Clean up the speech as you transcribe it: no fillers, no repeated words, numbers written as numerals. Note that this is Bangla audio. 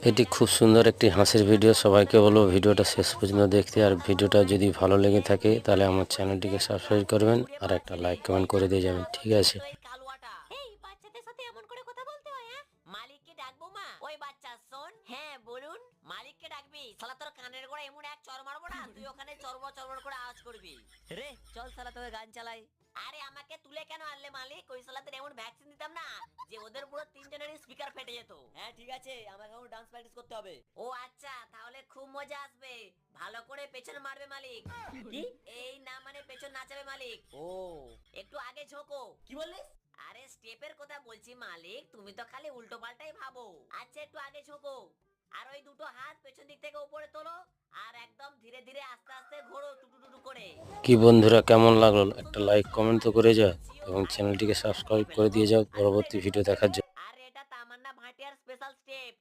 এটি খুব সুন্দর একটি হাসির ভিডিও। সবাইকে বলবো ভিডিওটা শেষ পর্যন্ত দেখতে, আর ভিডিওটা যদি ভালো লেগে থাকে তাহলে আমার চ্যানেলটিকে সাবস্ক্রাইব করবেন আর একটা লাইক কমেন্ট করে দিয়ে যাবেন, ঠিক আছে? এই বাচ্চাদের সাথে এমন করে কথা বলতে হয়? হ্যাঁ, মালিককে ডাকবো মা? ওই বাচ্চা শোন। হ্যাঁ বলুন। মালিককে ডাকবি? শালা তোর কানের গোড়া এমন এক চড় মারবো না, তুই ওখানে চড়বড় চড়বড় করে আওয়াজ করবি। রে চল শালা তোকে গান চালাই। আরে আমাকে তুলে কেন আনলে মালিক? ওই শালাদের এমন ভ্যাকসিন দিতাম না যে ওদের পুরো তিনজনেরই স্পিকার ফেটে যেত। হ্যাঁ ঠিক আছে, আমাকে এখন ডান্স প্র্যাকটিস করতে হবে। ও আচ্ছা, তাহলে খুব মজা আসবে। ভালো করে পেছন মারবে মালিক। কি? এই না মানে পেছন নাচাবে মালিক। ও একটু আগে ঝোঁকো। কি বললিস? আরে স্টেপের কথা বলছি মালিক, তুমি তো খালি উল্টো পাল্টাই ভাবো। আচ্ছা একটু আগে ঝোঁকো, আর ওই দুটো হাত পেছন দিক থেকে উপরে তোলো, আর একদম ধীরে ধীরে আস্তে আস্তে ঘোরো টুটু টুটু করে। কি বন্ধুরা, কেমন লাগলো? একটা লাইক কমেন্ট তো করে যাও এবং চ্যানেলটিকে সাবস্ক্রাইব করে দিয়ে যাও পরবর্তী ভিডিও দেখার জন্য। আর এটা তামান্না ভাটিয়ার স্পেশাল স্টেপ।